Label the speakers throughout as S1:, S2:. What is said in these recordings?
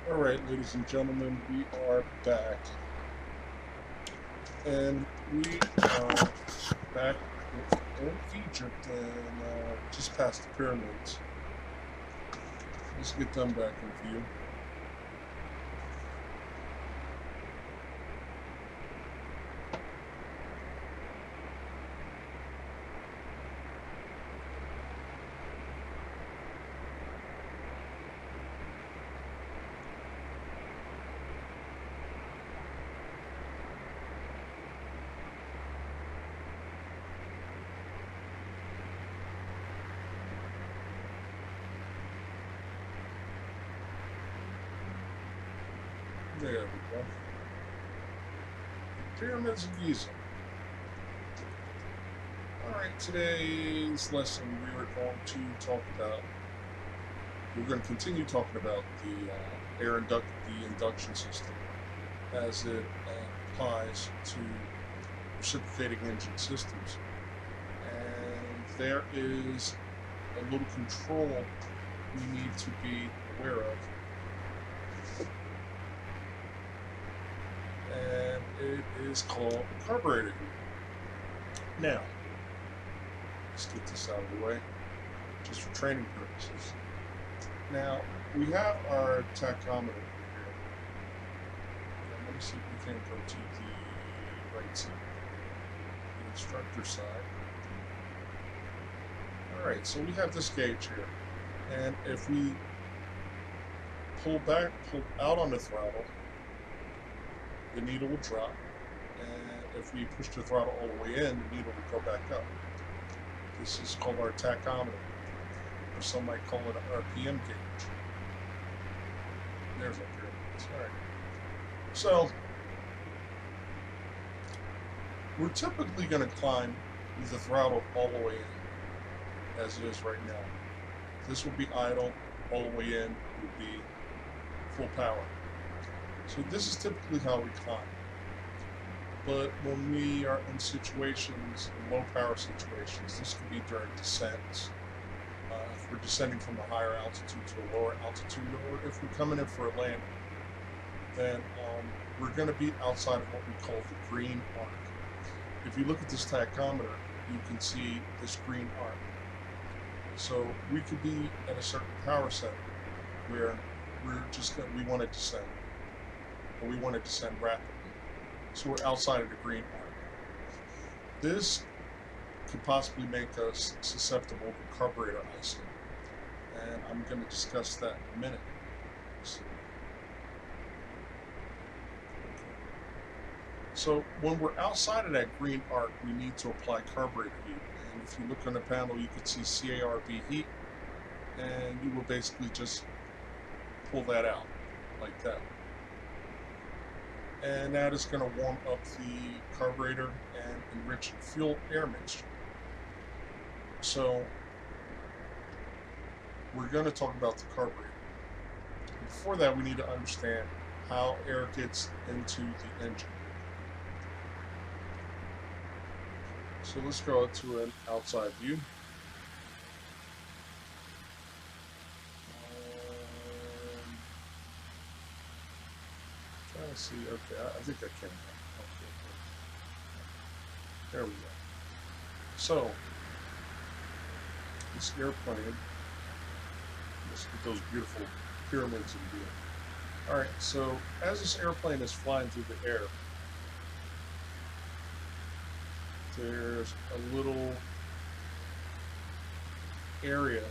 S1: Alright, ladies and gentlemen, we are back. And we are back with old Egypt and just past the pyramids. Let's get them back in view. There we go. Pyramids of Giza. Alright, today's lesson we're going to continue talking about the induction system as it applies to reciprocating engine systems. And there is a little control we need to be aware of. And it is called carburetor. Now, let's get this out of the way, just for training purposes. Now, we have our tachometer here. And let me see if we can go to the right side, the instructor side. Alright, so we have this gauge here. And if we pull out on the throttle, the needle will drop, and if we push the throttle all the way in, the needle will go back up. This is called our tachometer, or some might call it an RPM gauge. There's our pyramids. All right. So we're typically going to climb with the throttle all the way in, as it is right now. This will be idle, all the way in would be full power. So this is typically how we climb. But when we are in situations, in low power situations, this can be during descents. If we're descending from a higher altitude to a lower altitude, or if we're coming in for a landing, then we're going to be outside of what we call the green arc. If you look at this tachometer, you can see this green arc. So we could be at a certain power setting where we want to descend. Or we want to descend rapidly. So we're outside of the green arc. This could possibly make us susceptible to carburetor icing. And I'm going to discuss that in a minute. So when we're outside of that green arc, we need to apply carburetor heat. And if you look on the panel, you can see CARB heat. And you will basically just pull that out like that. And that is going to warm up the carburetor and enrich the fuel air mixture. So we're going to talk about the carburetor. Before that, we need to understand how air gets into the engine. So let's go to an outside view. Trying to see, okay, I think I can. Okay. There we go. So, this airplane, let's get those beautiful pyramids in view. Alright, so as this airplane is flying through the air, there's a little area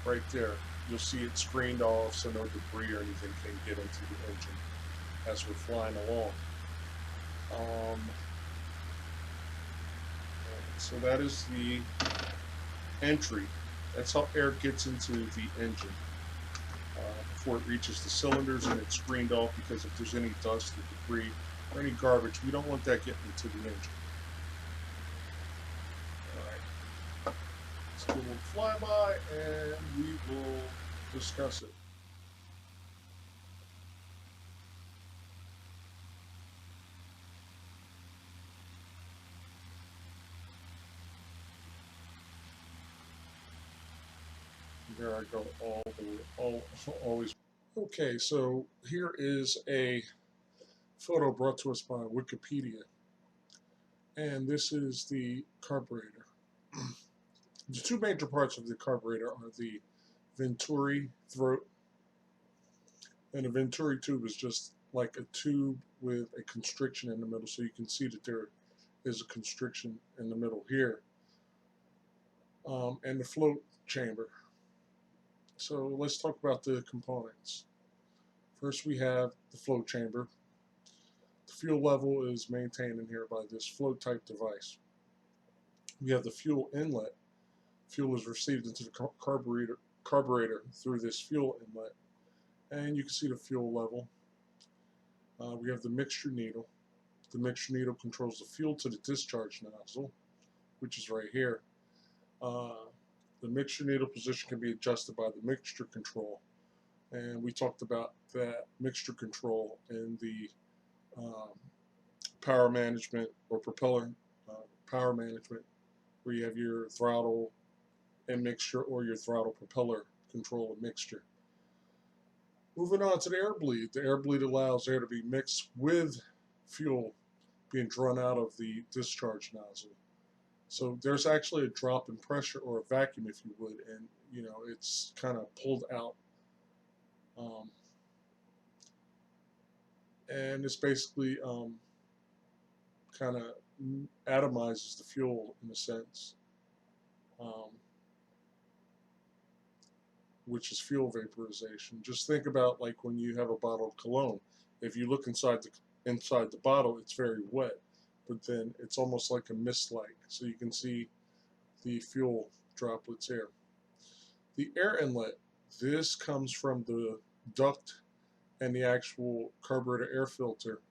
S1: right there. You'll see it screened off so no debris or anything can get into the engine as we're flying along. So that is the entry. That's how air gets into the engine before it reaches the cylinders, and it's screened off because if there's any dust or debris or any garbage, we don't want that getting into the engine. Alright. Let's do a little flyby and we will discuss it. There I go all the way, always. Okay, so here is a photo brought to us by Wikipedia, and this is the carburetor. The two major parts of the carburetor are the venturi throat, and a venturi tube is just like a tube with a constriction in the middle, so you can see that there is a constriction in the middle here, and the float chamber. So let's talk about the components. First, we have the float chamber. The fuel level is maintained in here by this float type device. We have the fuel inlet. Fuel is received into the carburetor through this fuel inlet, and you can see the fuel level. We have the mixture needle. The mixture needle controls the fuel to the discharge nozzle, which is right here. The mixture needle position can be adjusted by the mixture control, and we talked about that mixture control in the power management or propeller power management, where you have your throttle and mixture or your throttle propeller control and mixture. Moving on to the air bleed. The air bleed allows air to be mixed with fuel being drawn out of the discharge nozzle. So there's actually a drop in pressure, or a vacuum if you would, and it's kind of pulled out. And it's basically kind of atomizes the fuel in a sense, which is fuel vaporization. Just think about like when you have a bottle of cologne. If you look inside the bottle, it's very wet, but then it's almost like a mist-like, so you can see the fuel droplets here. The air inlet, this comes from the duct and the actual carburetor air filter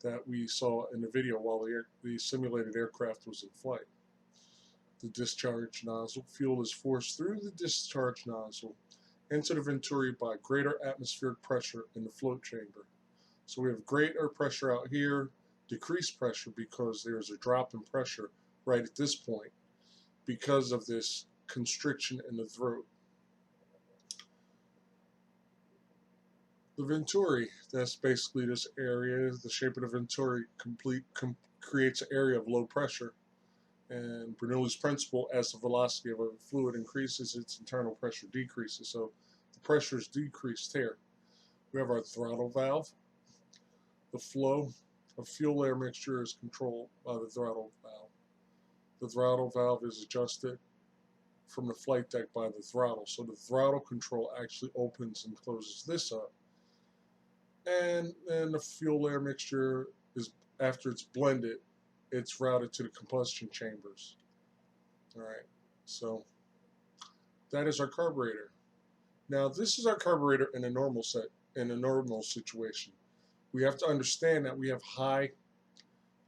S1: that we saw in the video while the simulated aircraft was in flight. The discharge nozzle, fuel is forced through the discharge nozzle into the venturi by greater atmospheric pressure in the float chamber. So we have greater pressure out here, decreased pressure because there's a drop in pressure right at this point because of this constriction in the throat. The venturi, that's basically this area. The shape of the venturi creates an area of low pressure. And Bernoulli's principle, as the velocity of a fluid increases, its internal pressure decreases. So the pressure is decreased here. We have our throttle valve. The flow of fuel air mixture is controlled by the throttle valve. The throttle valve is adjusted from the flight deck by the throttle. So the throttle control actually opens and closes this up. And then the fuel air mixture is, after it's blended, it's routed to the combustion chambers. All right, so that is our carburetor. Now this is our carburetor in a normal situation. We have to understand that we have high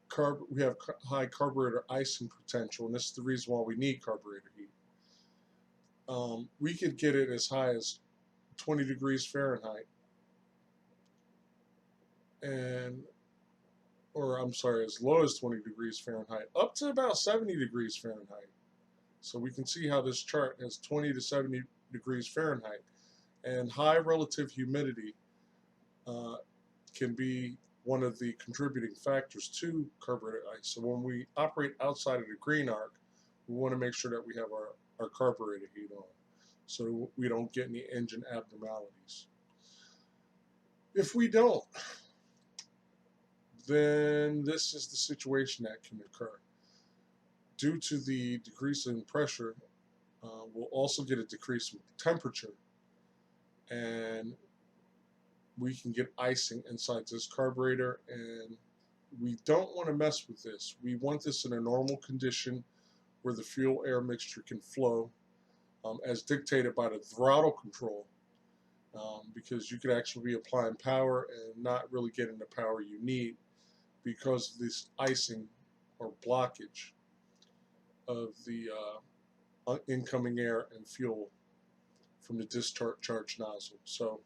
S1: carburetor icing potential, and this is the reason why we need carburetor heat. We could get it as high as 20 degrees Fahrenheit, as low as 20 degrees Fahrenheit, up to about 70 degrees Fahrenheit. So we can see how this chart has 20 to 70 degrees Fahrenheit, and high relative humidity can be one of the contributing factors to carburetor ice. So when we operate outside of the green arc, we want to make sure that we have our carburetor heat on, so we don't get any engine abnormalities. If we don't, then this is the situation that can occur. Due to the decrease in pressure, we'll also get a decrease in temperature, and we can get icing inside this carburetor, and we don't want to mess with this. We want this in a normal condition where the fuel air mixture can flow as dictated by the throttle control, because you could actually be applying power and not really getting the power you need because of this icing or blockage of the incoming air and fuel from the discharge nozzle. So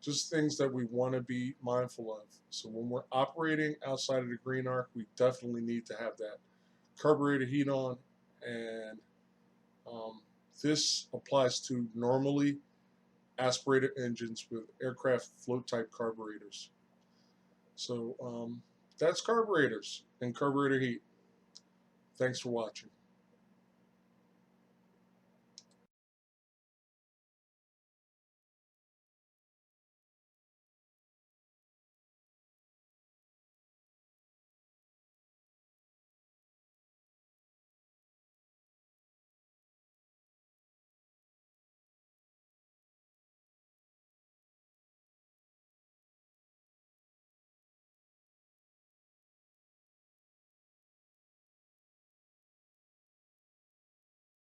S1: just things that we want to be mindful of. So when we're operating outside of the green arc, we definitely need to have that carburetor heat on, and this applies to normally aspirated engines with aircraft float type carburetors. So that's carburetors and carburetor heat. Thanks for watching.